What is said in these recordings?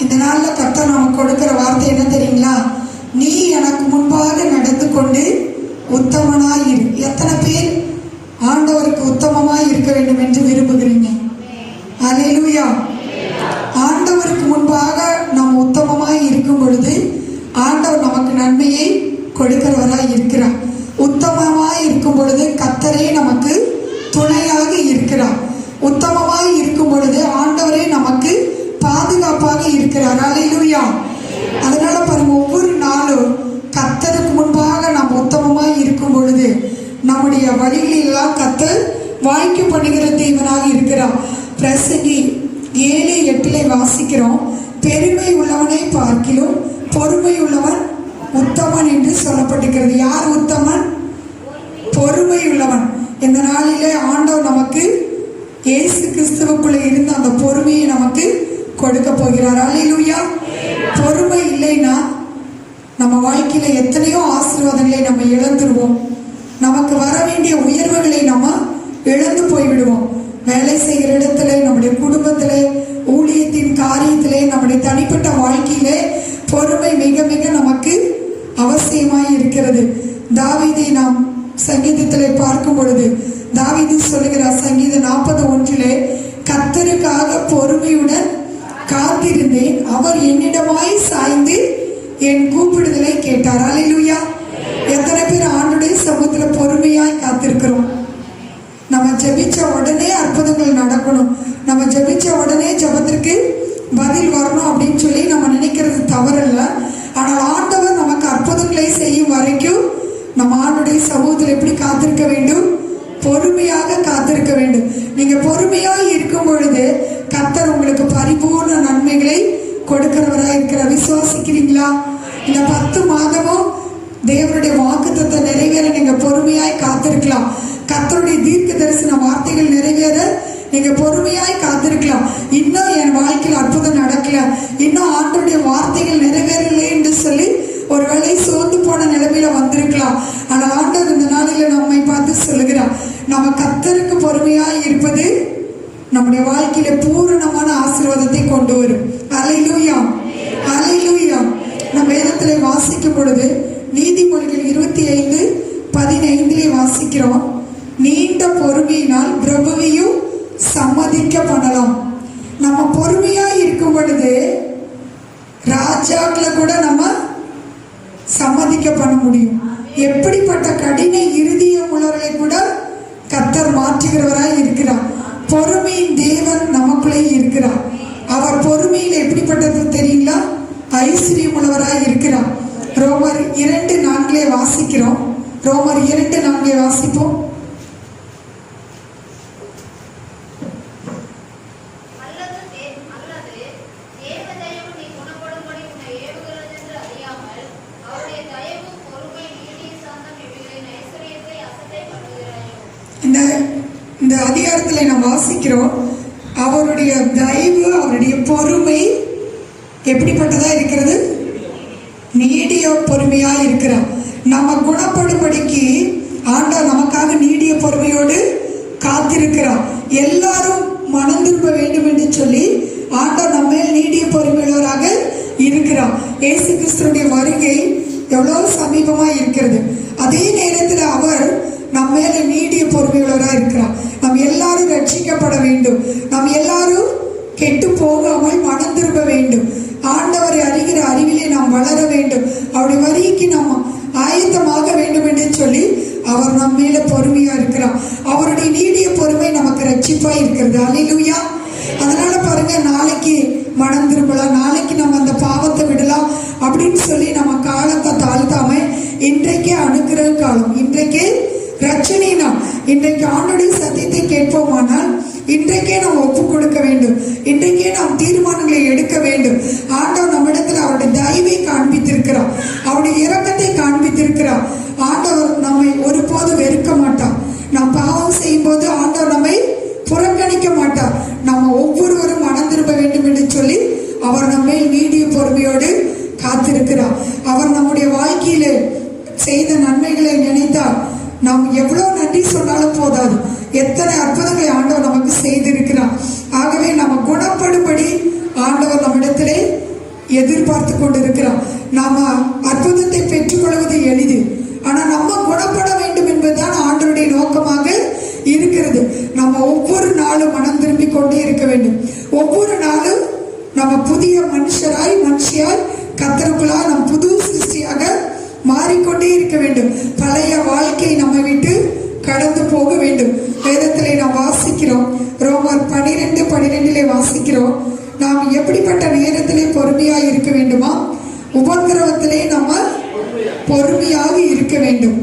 இந்த நாளில் கர்த்தர் நமக்கு கொடுக்கிற வார்த்தை என்ன தெரியுங்களா? நீ எனக்கு முன்பாக நடந்து கொண்டு உத்தமனாயிரு. எத்தனை பேர் ஆண்டவருக்கு உத்தமமாய் இருக்க வேண்டும் என்று விரும்புகிறீங்க? அல்லேலூயா. ஆண்டவருக்கு முன்பாக நாம் உத்தமமாய் இருக்கும் பொழுது ஆண்டவர் நமக்கு நன்மையை கொடுக்கிறவராய் இருக்கிறார். உத்தமமாய் இருக்கும் பொழுது கர்த்தரே நமக்கு துணையாக இருக்கிறார். உத்தமமாய் இருக்கும் பொழுது ஆண்டவரே நமக்கு பாதுகாப்பாக இருக்கிறார். அல்லேலூயா. அதனால பாருங்க, ஒவ்வொரு நாளும் கர்த்தருக்கு முன்பாக நாம் உத்தமமாய் இருக்கும் பொழுது நம்முடைய வழிகளெல்லாம் கர்த்தர் வாய்க்கு பண்ணுகிற தேவனாக இருக்கிறார். பிரசங்கி 7:8 வாசிக்கிறோம். பெருமை உள்ளவனை பார்க்கிலும் பொறுமை உள்ளவன் உத்தமன் என்று சொல்லப்பட்டிருக்கிறது. யார் உத்தமன்? பொறுமை உள்ளவன். இந்த நாளிலே ஆண்டவர் நமக்கு இயேசு கிறிஸ்துவுக்குள்ளே இருந்த அந்த பொறுமையை நமக்கு கொடுக்க போகிறார். அல்லேலூயா. பொறுமை இல்லைன்னா நம்ம வாழ்க்கையில எத்தனையோ ஆசீர்வாதங்களை நம்ம இழந்துருவோம். நமக்கு வர வேண்டிய உயர்வுகளை நம்ம இழந்து போய்விடுவோம். வேலை செய்கிற இடத்துல, நம்முடைய குடும்பத்திலே, ஊழியத்தின் காரியத்திலே, நம்முடைய தனிப்பட்ட வாழ்க்கையிலே பொறுமை மிக மிக நமக்கு அவசியமாய் இருக்கிறது. தாவீதை நாம் சங்கீதத்திலே பார்க்கும் பொழுது தாவீது சொல்லுகிறார், சங்கீதம் 40:1, கர்த்தருக்காக பொறுமையுடன் காத்திருந்தேன், அவர் என்னிடமாய் சாய்ந்து என் கூப்பிடுதலை கேட்டார். அல்லேலூயா. எத்தனை பேர் ஆண்டுடைய சமூகத்துல பொறுமையாய் காத்திருக்கிறோம்? நம்ம ஜெபிச்ச உடனே அற்புதங்கள் நடக்கணும், நம்ம ஜெபிச்ச உடனே ஜெபத்திற்கு பதில் வரணும் அப்படின்னு சொல்லி நம்ம நினைக்கிறது தவறல்ல. ஆனால் ஆண்டவர் நமக்கு அற்புதங்களை செய்யும் வரைக்கும் நம்ம ஆண்டுடைய சமூகத்தில் எப்படி காத்திருக்க வேண்டும்? பொறுமையாக காத்திருக்க வேண்டும். நீங்க பொறுமையாக இருக்கும் பொழுது கர்த்தர் உங்களுக்கு பரிபூர்ண நன்மைகளை கொடுக்கிறவராக இருக்கிறார். விசுவாசிக்கிறீங்களா? இந்த 10 மாதமும் தேவனுடைய வாக்குத்தத்தத்தை நிறைவேற நீங்க பொறுமையாய் காத்திருக்கலாம். கர்த்தருடைய தீர்க்க தரிசன வார்த்தைகள் நிறைவேற நீங்க பொறுமையாய் காத்திருக்கலாம். இன்னும் என் வாழ்க்கையில் அற்புதம் நடக்கல, இன்னும் ஆண்டவருடைய வார்த்தைகள் நிறைவேறலை என்று சொல்லி ஒருவேளை சோர்ந்து போன நிலைமையில வந்திருக்கலாம். ஆனால் ஆண்டவர் இந்த நாளில நம்மை பார்த்து சொல்லுகிறார், நம்ம கர்த்தருக்கு பொறுமையாய் இருப்பது நம்முடைய வாழ்க்கையில பூரணமான ஆசீர்வாதத்தை கொண்டு வரும். அல்லேலூயா. அல்லேலூயா. நம்ம வேதத்திலே வாசிக்கும் பொழுது நீதிமொழிகள் 25:15 வாசிக்கிறோம், நீண்ட பொறுமையினால் பிரபுவையும் சம்மதிக்க பண்ணலாம். நம்ம பொறுமையா இருக்கும் பொழுது ராஜாக்களை கூட நம்ம சம்மதிக்க பண்ண முடியும். எப்படிப்பட்ட கடின இருதயம் உள்ளவர்களை கூட கர்த்தர் மாற்றுகிறவராய் இருக்கிறார். பொறுமையின் தேவன் நமக்குள்ளே இருக்கிறார். அவர் பொறுமையில் எப்படிப்பட்டது தெரியுங்களா? ஐஸ்வர்யம் உள்ளவராய் இருக்கிறார். ரோமர் 2:4 வாசிக்கிறோம். ரோமர் 2:4 வாசிப்போம். இந்த அதிகாரத்தில் நாம் வாசிக்கிறோம், அவருடைய தயவு, அவருடைய பொறுமை எப்படிப்பட்டதா இருக்கிறது? நீடிய பொறுமையா இருக்கிறார். நம்ம குணப்படும்படிக்கு ஆண்டவர் நமக்காக நீடிய பொறுமையோடு காத்திருக்கிறார். எல்லாரும் மனம் திரும்ப வேண்டும் என்று சொல்லி ஆண்டவர் நம்ம நீடிய பொறுமையுள்ளவராக இருக்கிறார். இயேசு கிறிஸ்துடைய வருகை எவ்வளவு சமீபமா இருக்கிறது. அதே நேரத்தில் அவர் நம்ம மேல நீடிய பொறுமையுள்ளவராக இருக்கிறார். நாம் எல்லாரும் ரட்சிக்கப்பட வேண்டும், நாம் எல்லாரும் கெட்டு போகாமல் மனம் திரும்ப வேண்டும், ஆண்டவரை அறிகிற அறிவிலே நாம் வளர வேண்டும், அவருடைய வரிக்கு நாம் ஆயத்தமாக வேண்டும் என்று சொல்லி அவர் நம்ம மேல பொறுமையா இருக்கிறார். அவருடைய நீடிய பொறுமை நமக்கு ரட்சிப்பா இருக்கிறது. அல்லேலூயா. அதனால பாருங்க, நாளைக்கு மனம் திரும்பலாம், நாளைக்கு நம்ம அந்த பாவத்தை விடலாம் அப்படின்னு சொல்லி நம்ம காலத்தை தாழ்த்தாம இன்றைக்கே அனுக்கிற காலம், இன்றைக்கே ரட்சணை. நாம் இன்றைக்கு ஆண்டுடைய சத்தியத்தை கேட்போமானால் இன்றைக்கே நாம் ஒப்பு கொடுக்க வேண்டும், இன்றைக்கே நாம் தீர்மானங்களை எடுக்க வேண்டும். ஆண்டவர் நம்மிடத்தில் அவருடைய தயவை காண்பித்திருக்கிறார், அவருடைய இரக்கத்தை காண்பித்திருக்கிறார். ஆண்டவர் நம்மை ஒருபோது வெறுக்க மாட்டார். நாம் பாவம் செய்யும் போது ஆண்டவர் நம்மை புறக்கணிக்க மாட்டார். நம்ம ஒவ்வொருவரும் மனம் திரும்ப வேண்டும் என்று சொல்லி அவர் நம்மை நீடிய பொறுமையோடு காத்திருக்கிறார். அவர் நம்முடைய வாழ்க்கையில செய்த நன்மைகளை நினைத்தார் நாம் எவ்வளவு நன்றி சொன்னாலும் போதாது. எத்தனை அற்புதங்களை ஆண்டவர் நமக்கு செய்திருக்கிறார். ஆகவே நம்ம குணப்படும்படி ஆண்டவர் நம்மிடத்திலே எதிர்பார்த்து கொண்டிருக்கிறார். நாம அற்புதத்தை பெற்றுக்கொள்வது எளிது, ஆனால் நம்ம குணப்பட வேண்டும் என்பதுதான் ஆண்டவருடைய நோக்கமாக இருக்கிறது. நம்ம ஒவ்வொரு நாளும் மனம் திரும்பி கொண்டே இருக்க வேண்டும். ஒவ்வொரு நாளும் நம்ம புதிய மனுஷியாய் கர்த்தருக்குள்ளா நம் புது சிருஷ்டியாக மாறிக்கொண்டே இருக்க வேண்டும். பழைய வாழ்க்கை நம்ம விட்டு கடந்து போக வேண்டும். வேதத்திலே நாம் வாசிக்கிறோம், ரோமர் 12:12 வாசிக்கிறோம், நாம் எப்படிப்பட்ட நேரத்திலே பொறுமையாக இருக்க வேண்டுமா? உபத்திரவத்திலே நம்ம பொறுமையாக இருக்க வேண்டும்.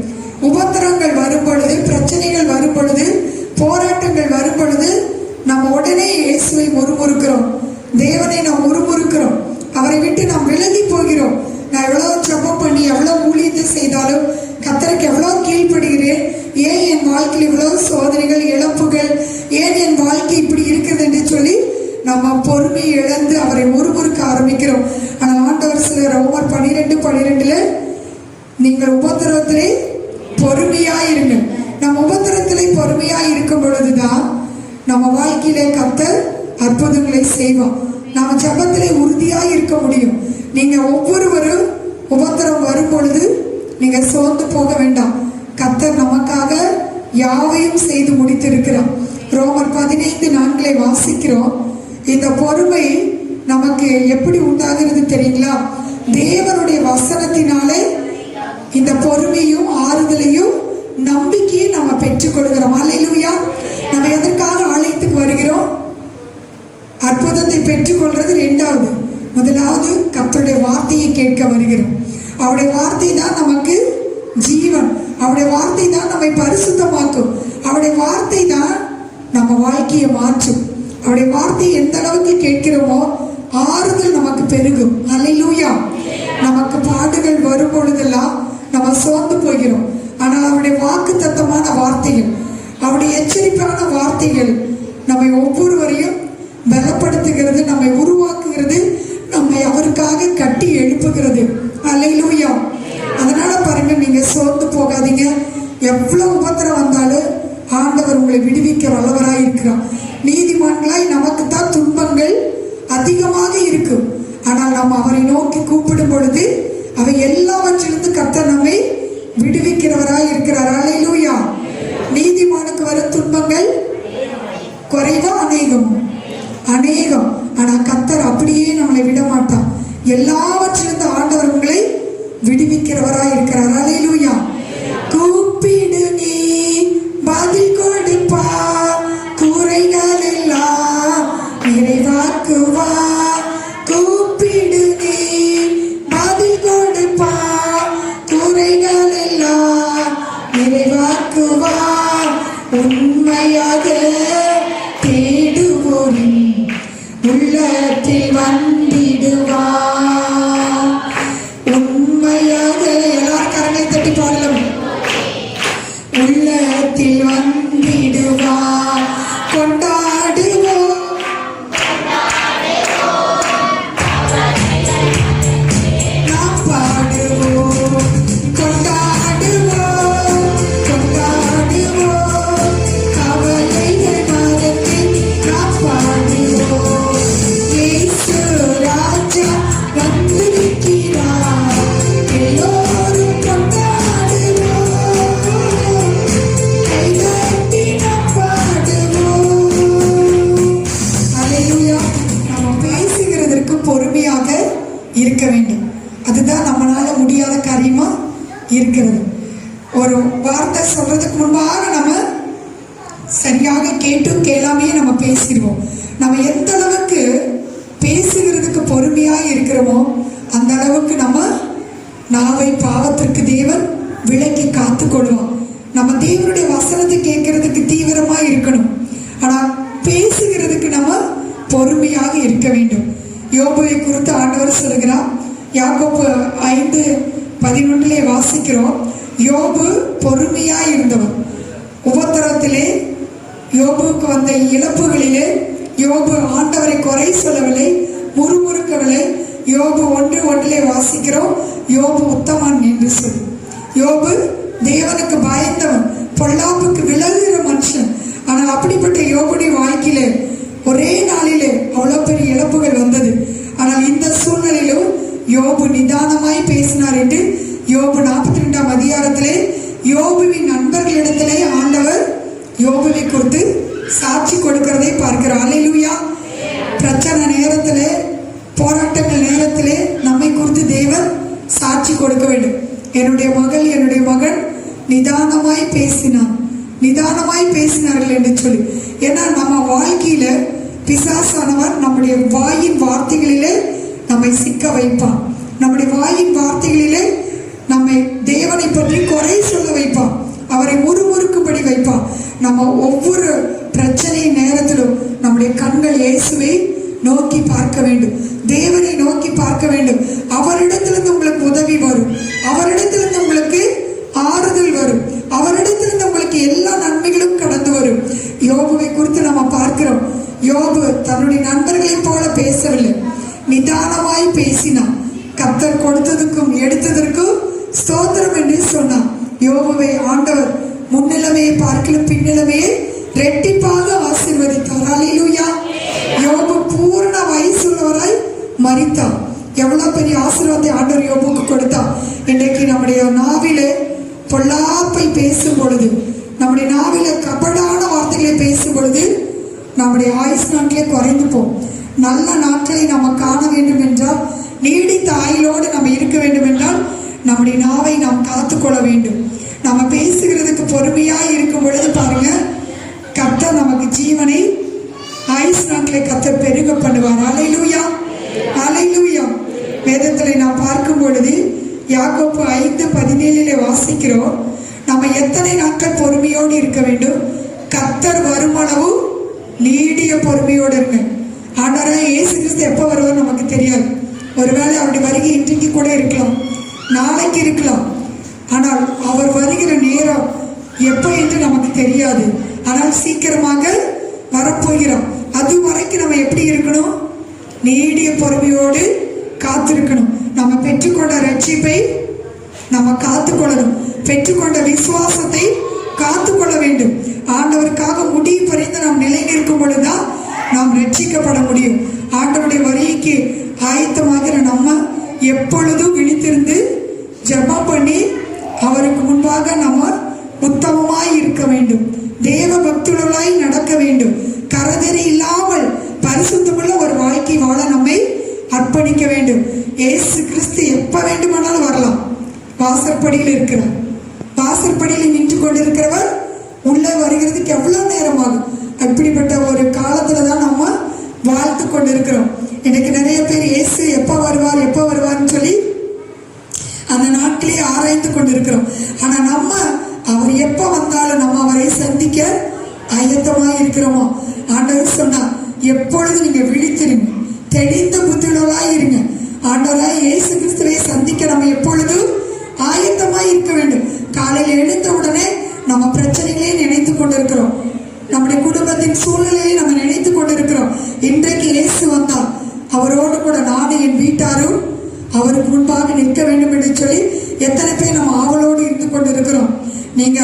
உபத்திரங்கள் வரும் பொழுது, பிரச்சனைகள் வரும் பொழுது, போராட்டங்கள் வரும் பொழுது நம்ம உடனே இயேசுவை முறுமுறுக்கிறோம், தேவனை நாம் முறுமுறுக்கிறோம், அவரை விட்டு நாம் விலகி போகிறோம். நான் எவ்வளவு ஜெபம் பண்ணி எவ்வளவு ஊழியத்தை செய்தாலும் கர்த்தருக்கு எவ்வளவு கீழ்ப்படுகிறேன், ஏன் என் வாழ்க்கையில் இவ்வளவு சோதனைகள், இழப்புகள், ஏன் என் வாழ்க்கை இப்படி இருக்கிறது என்று சொல்லி நம்ம பொறுமையை இழந்து அவரை முறுமுறுக்க ஆரம்பிக்கிறோம். ஆனால் ஆண்டவர் சில ரோமர் 12:12 நீங்கள் உபத்திரவத்திலே பொறுமையாயிருங்கள். நம்ம உபத்திரத்திலே பொறுமையாய் இருக்கும் பொழுதுதான் நம்ம வாழ்க்கையிலே கர்த்தர் அற்புதங்களை செய்வோம். நம்ம ஜெபத்திலே உறுதியாய் இருக்க முடியும். நீங்க ஒவ்வொருவரும் உபத்திரம் வரும் பொழுது நீங்க சோர்ந்து போக வேண்டாம். கர்த்தர் நமக்காக யாவையும் செய்து முடித்திருக்கிறார். ரோமர் 15:4 வாசிக்கிறோம். இந்த பொறுமை நமக்கு எப்படி உண்டாகிறது தெரியுங்களா? தேவனுடைய வசனத்தினாலே இந்த பொறுமையும் ஆறுதலையும் நம்பிக்கையும் நம்ம பெற்றுக்கொள்கிறோம். அல்லேலூயா. நம்ம எதற்காக ஆலயத்துக்கு வருகிறோம்? அற்புதத்தை பெற்றுக்கொள்றது இரண்டாவது. முதலாவது கர்த்தருடைய வார்த்தையை கேட்க வருகிறோம். அவருடைய வார்த்தை தான் நமக்கு ஜீவன். அவருடைய வார்த்தை தான் நம்மை பரிசுத்தமாக்கும். அவருடைய வார்த்தை தான் நம்ம வாழ்க்கையை மாற்றும். அவருடைய வார்த்தை எந்த அளவுக்கு கேட்கிறோமோ ஆறுதல் நமக்கு பெருகும். அல்லேலூயா. நமக்கு பாடுகள் வரும் பொழுதெல்லாம் நம்ம சோர்ந்து போகிறோம். ஆனால் அவருடைய வாக்கு தத்தமான வார்த்தைகள், அவருடைய எச்சரிப்பான வார்த்தைகள் நம்மை ஒவ்வொருவரையும் பலப்படுத்துகிறது, நம்மை உருவாக்குகிறது, நம்மை அவருக்காக கட்டி எழுப்புகிறது. அல்லேலூயா. அதனால பாருங்க, நீங்க சோர்ந்து போகாதீங்க. எவ்வளவு உபத்திரம் வந்தாலும் ஆண்டவர் உங்களை விடுவிக்க வல்லவராய் இருக்கிறார். நீதிமான்களாய் நமக்கு தான் துன்பங்கள் அதிகமாக இருக்கும். ஆனால் நாம் அவரை நோக்கி கூப்பிடும் பொழுது அவை எல்லாவற்றிலிருந்து கர்த்தர் நம்மை விடுவிக்கிறவராய் இருக்கிறார். அல்லேலூயா. நீதிமானுக்கு வரும் துன்பங்கள் குறைவா அநேகம்? அநேகம். ஆனா கர்த்தர் அப்படியே நம்மளை விட மாட்டார். எல்லாவற்றிலிருந்து ஆண்டவர் உங்களை விடுவிக்கிறவராய் இருக்கிறார். அல்லேலூயா. கூப்பிடு நீ பதில் கொடுப்பா, குறைகள் எல்லாம் நிறைவாக்குவா. கூப்பிடு நீ பதில் கொடுப்பா, குறைகள் எல்லாம் நிறைவாக்குவா. உண்மையாக தேடுவோரின் உள்ளத்தில் வந்திடுவா. உண்மையாக எல்லாரும் கரங்களை தட்டி பாடலாம். உள்ளத்தில் வந்திடுவா. கொண்டாடுவோம், நாம் பாடுவோம், கொண்டாடுவோம், கொண்டாடுவோம். கவலைகள் மறந்து நாம் பாடுவோம். இயேசு ராஜா வந்திருக்கிறார். எல்லோரும் கொண்டாடுவோம், கைதட்டி நாம் பாடுவோம். அல்லேலூயா. நம்ம பேசுகிறதற்கு பொறுமையாக இருக்க வேண்டும். அதுதான் நம்மளால முடியாத காரியமா இருக்கிறது. ஒரு வார்த்தை சொல்றதுக்கு முன்பாக நம்ம சரியாக கேட்டும் கேளாமையே நம்ம பேசிடுவோம். நம்ம எந்த அளவுக்கு பேசுகிறதுக்கு பொறுமையாக இருக்கிறோமோ அந்த அளவுக்கு நம்ம நாவை பாவத்திற்கு தேவன் விலக்கி காத்து கொள்வோம். நம்ம தேவனுடைய வசனத்தை கேட்கறதுக்கு தீவிரமா இருக்கணும். ஆனா பேசுகிறதுக்கு நம்ம பொறுமையாக இருக்க வேண்டும். யோபுவை குறித்து ஆண்டவர் சொல்லுகிறார். யாக்கோபு 5:11 வாசிக்கிறோம். யோபு பொறுமையாய் இருந்தவர். உபத்திரத்திலே யோபுக்கு வந்த இழப்புகளிலே யோபு ஆண்டவரை குறை சொல்லவில்லை, முறுமுறுக்கவில்லை. யோபு 1:1 வாசிக்கிறோம். யோபு உத்தமன் என்று சொல்லி. யோபு தேவனுக்கு பயந்தவன், பொல்லாப்புக்கு விலகுகிற மனுஷன். ஆனால் அப்படிப்பட்ட யோபுடைய வாழ்க்கையிலே ஒரே நாளிலே அவ்வளவு பெரிய இழப்புகள் வந்தது. ஆனால் இந்த சூழ்நிலையிலும் யோபு நிதானமாய் பேசினார் என்று யோபு 42ஆம் அதிகாரத்திலே யோபுவின் நண்பர்களிடத்திலே ஆண்டவர் யோபுவை குறித்து சாட்சி கொடுக்கிறதை பார்க்கிறோம். அல்லேலூயா. பிரச்சனை நேரத்திலே, போராட்டங்கள் நேரத்திலே நம்மை குறித்து தேவன் சாட்சி கொடுக்க வேண்டும். என்னுடைய மகன் நிதானமாய் பேசினார்கள் என்று சொல்லி. ஏன்னா நம்ம வாழ்க்கையில பிசாசானவன் நம்முடைய வாயின் வார்த்தைகளிலே நம்மை சிக்க வைப்பான். நம்முடைய வாயின் வார்த்தைகளிலே நம்மை தேவனை பற்றி குறை சொல்ல வைப்பான். அவரை முறுமுறுக்கும்படி வைப்பான். நம்ம ஒவ்வொரு பிரச்சனை நேரத்திலும் நம்முடைய கண்கள் இயேசுவை நோக்கி பார்க்க வேண்டும், தேவனை நோக்கி பார்க்க வேண்டும். அவரிடத்திலிருந்து உங்களுக்கு உதவி வரும், அவரிடத்திலிருந்து உங்களுக்கு ஆறுதல் வரும், அவரிடத்திலிருந்து உங்களுக்கு எல்லா நன்மைகளும் கடந்து வரும். யோபுவை குறித்து நம்ம பார்க்கிறோம். யோபு தன்னுடைய நண்பர்களைப் போல பேசவில்லை, நிதானமாய் பேசினான். கர்த்தர் கொடுத்ததுக்கும் எடுத்ததற்கும் ஸ்தோத்திரம் என்று சொன்னான். யோபுவை ஆண்டவர் முன்னிலைமையை பார்க்கலும் பின்னிலைமையை ரெட்டிப்பாக ஆசீர்வதித்தார். அல்லேலூயா. யோபு பூர்ண வயசுள்ளவராய் மரித்தார். எவ்வளவு பெரிய ஆசீர்வாதத்தை ஆண்டவர் யோபுக்கு கொடுத்தார். இன்றைக்கு நம்முடைய நாவிலே பொல்லாப்பை பேசும் பொழுது, நம்முடைய நாவில கபடான வார்த்தைகளை பேசும் பொழுது நம்முடைய ஆயுஸ் நாட்களே குறைந்து போகும். நல்ல நாட்களை நம்ம காண வேண்டும் என்றால், நீடித்த ஆயுளோடு நம்ம இருக்க வேண்டும் என்றால் நம்முடைய நாவை நாம் காத்துக்கொள்ள வேண்டும். நம்ம பேசுகிறதுக்கு பொறுமையாக இருக்கும் பொழுது பாருங்க, கர்த்தர் நமக்கு ஜீவனை ஆயுஸ் நாட்களை கர்த்தர் பெருக பண்ணுவார். அல்லேலூயா, அல்லேலூயா. வேதத்தில் நாம் பார்க்கும் பொழுது யாக்கோபு 5:17 வாசிக்கிறோம். நம்ம எத்தனை நாட்கள் பொறுமையோடு இருக்க வேண்டும்? கர்த்தர் வருமளவு நீடிய பொறுமையோடு இருங்க. ஆண்டவராகிய இயேசு கிறிஸ்து எப்போ வருவார் நமக்கு தெரியாது. ஒருவேளை அவருடைய வருகை இன்றைக்கு கூட இருக்கலாம், நாளைக்கு இருக்கலாம். ஆனால் அவர் வருகிற நேரம் எப்போ என்று நமக்கு தெரியாது. ஆனால் சீக்கிரமாக வரப்போகிறோம். அது வரைக்கும் நம்ம எப்படி இருக்கணும்? நீடிய பொறுமையோடு காத்திருக்கணும். நம்ம பெற்றுக்கொண்ட ரட்சிப்பை நம்ம காத்துக்கொள்ளணும். பெற்றுக்கொண்ட விசுவாசத்தை காத்துக்கொள்ள வேண்டும். ஆண்டவருக்காக முடிவு பறிந்து நாம் நிலை நிற்கும் பொழுதுதான் நாம் ரட்சிக்கப்பட முடியும். ஆண்டவருடைய வருகைக்கு ஆயத்தமாகிற நம்ம எப்பொழுதும் விழித்திருந்து ஜெபம் பண்ணி அவருக்கு முன்பாக நம்ம உத்தமமாய் இருக்க வேண்டும். தேவ பக்தியுள்ளவர்களாய் நடக்க வேண்டும். கரதறி இல்லாமல் பரிசுத்தமுள்ள ஒரு வாழ்க்கை வாழ நம்மை அர்ப்பணிக்க வேண்டும். இயேசு கிறிஸ்து எப்ப வேண்டுமானாலும் வரலாம். வாசற்படியில் இருக்கிறார். வாசற்படியில் நின்று கொண்டிருக்கிறவர் உள்ளே வருகிறதுக்கு எவ்வளவு நேரம் ஆகும்? அப்படிப்பட்ட ஒரு காலத்துல தான் நம்ம வாழ்த்து கொண்டிருக்கிறோம். இன்னைக்கு நிறைய பேர் இயேசு எப்ப வருவார்னு சொல்லி அந்த நாட்களே ஆராய்ந்து கொண்டிருக்கிறோம். ஆனா நம்ம அவர் எப்ப வந்தாலும் நம்ம அவரை சந்திக்க ஆயத்தமாக இருக்கிறோமோ? ஆண்டவர் சொன்னா, எப்பொழுது நீங்க விழித்திருங்க, தெளிந்த புத்தியுள்ளவர்களாய் இருங்க. ஆண்டவராய் இயேசு கிறிஸ்துவை சந்திக்க நம்ம எப்பொழுதும் ஆயத்தமாய் இருக்க வேண்டும். காலையில் எழுந்த உடனே நம்ம பிரச்சனைகளே நினைத்து கொண்டிருக்கிறோம், நம்முடைய குடும்பத்தின் சூழ்நிலையை நம்ம நினைத்து கொண்டிருக்கிறோம். இன்றைக்கு இயேசு வந்தால் அவரோடு கூட நானும் என் வீட்டாரும் அவருக்கு முன்பாக நிற்க வேண்டும் என்று சொல்லி எத்தனை பேர் நம்ம ஆவலோடு இருந்து கொண்டிருக்கிறோம். நீங்க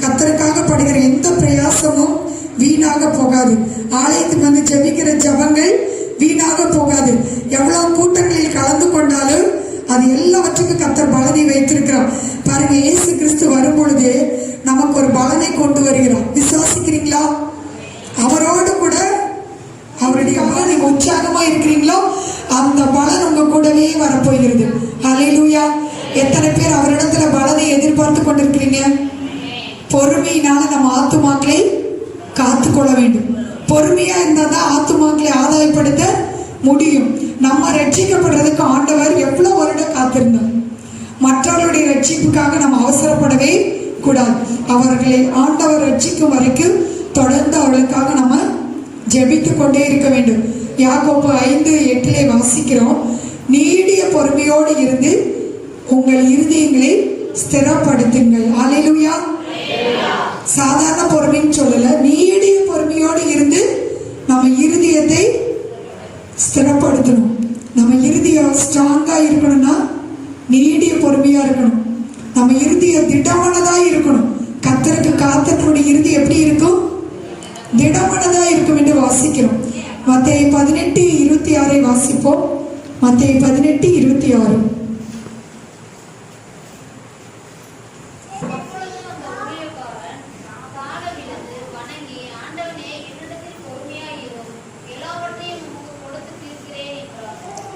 கர்த்தருக்காக படுகிற எந்த பிரயாசமும் வீணாக போகாது. ஆலயத்துக்கு வந்து ஜெபிக்கிற ஜெபங்கள் வீணாக போகாது. எவ்வளவு கூட்டங்களில் கலந்து கொண்டாலும் அது எல்லாவற்றுக்கும் கர்த்தர் பலனை வைத்திருக்கிறார். பாருங்க, இயேசு கிறிஸ்து வரும் பொழுது நமக்கு ஒரு பலனை கொண்டு வருகிறார். விசுவாசிக்கிறீங்களா? அவரோடு கூட அவருடைய பலன் நீங்க உற்சாகமா இருக்கிறீங்களோ அந்த பலன் உங்க கூடவே வரப்போகிறது. அல்லேலூயா. எத்தனை பேர் அவரிடத்துல பலனை எதிர்பார்த்து கொண்டிருக்கிறீங்க? பொறுமையினால நம்ம ஆத்துமாக்களை காத்துக்கொள்ள வேண்டும். பொறுமையா இருந்தால் தான் ஆத்துமாக்களை ஆதாயப்படுத்த முடியும். நம்ம ரட்சிக்கப்படுறதுக்கு ஆண்டவர் எவ்வளவு வருடம் காத்திருந்தார். மற்றவர்களுடைய ரட்சிப்புக்காக நம்ம அவசரப்படவே கூடாது. அவர்களை ஆண்டவர் ரட்சிக்கும் வரைக்கும் தொடர்ந்து அவர்களுக்காக நம்ம ஜெபித்து கொண்டே இருக்க வேண்டும். யாக்கோபு 5:8 வாசிக்கிறோம். நீடிய பொறுமையோடு இருந்து உங்கள் இருதயங்களை ஸ்திரப்படுத்துங்கள். அல்லேலூயா. சாதாரண பொறுமைன்னு சொல்லல, நீடிய பொறுமையோடு இருந்து நம்ம இருதயத்தை ஸ்திரப்படுத்தணும். நம்ம இருதயம் ஸ்ட்ராங்கா இருக்கணும்னா நீடிய பொறுமையா இருக்கணும். நம்ம இருதயம் திடமானதா இருக்கணும். கர்த்தருக்கு காத்தனுடைய இருதயம் எப்படி இருக்கும்? திடமானதா இருக்கும் என்று வாசிக்கிறோம். மத்தேயு 18:26 வாசிப்போம். மத்தேயு 18:26.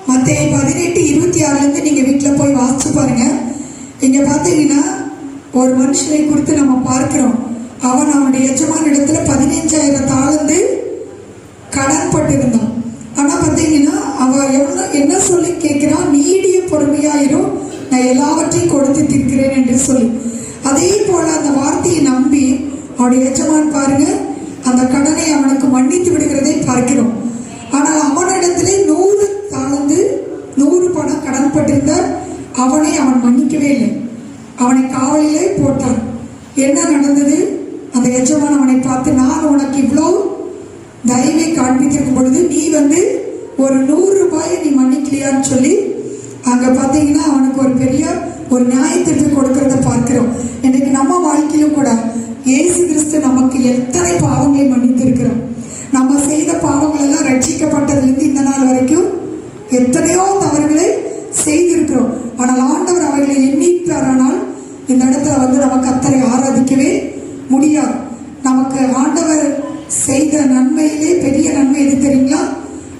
மத்தேயு 18:26 நீங்க வீட்டில் போய் வாசிச்சு பாருங்க. இங்க பார்த்தீங்கன்னா ஒரு மனுஷனை குறித்து நம்ம பார்க்கிறோம். அவன் அவனுடைய எஜமான இடத்துல 15,000 தாலந்து கடன் பட்டிருந்தான். ஆனா பார்த்தீங்கன்னா அவன் என்ன சொல்லி கேட்கிறான், நீடிய பொறுமையாயிரும், நான் எல்லாவற்றையும் கொடுத்து தீர்க்கிறேன் என்று சொல்லி. அதே போல அந்த வார்த்தையை நம்பி அவனுடைய எஜமான் பாருங்க அந்த கடனை அவனுக்கு மன்னித்து விடுகிறதை பார்க்கிறோம். ஆனால் அவனிடத்திலே 100 தாலந்து 100 பணம் கடன் பட்டிருந்த அவனை அவன் மன்னிக்கவே இல்லை. அவனை காவலிலே போட்டான். என்ன நடந்தது? அந்த எஜமான் அவனை பார்த்து, நான் உனக்கு இவ்வளோ தயவை காண்பித்திருக்கும் பொழுது நீ ஒரு 100 ரூபாயை நீ மன்னிக்கலையான்னு சொல்லி அங்க பார்த்தீங்கன்னா அவனுக்கு ஒரு பெரிய ஒரு நியாயத்திற்கு கொடுக்கறத பார்க்கிறோம். இன்னைக்கு நம்ம வாழ்க்கையிலும் கூட இயேசு கிறிஸ்து நமக்கு எத்தனை பாவங்களை மன்னித்திருக்கிறோம். நம்ம செய்த பாவங்கள் எல்லாம் ரட்சிக்கப்பட்டதிலிருந்து இந்த நாள் வரைக்கும் எத்தனையோ தவறுகளை செய்திருக்கிறோம். ஆனால் ஆண்டவர் அவைகளை எண்ணிட்டாரானால் இந்த இடத்துல நம்ம கர்த்தரை ஆராதிக்கவே முடியாது. நமக்கு ஆண்டவர் செய்த நன்மையிலே பெரிய நன்மை எது தெரியுங்களா?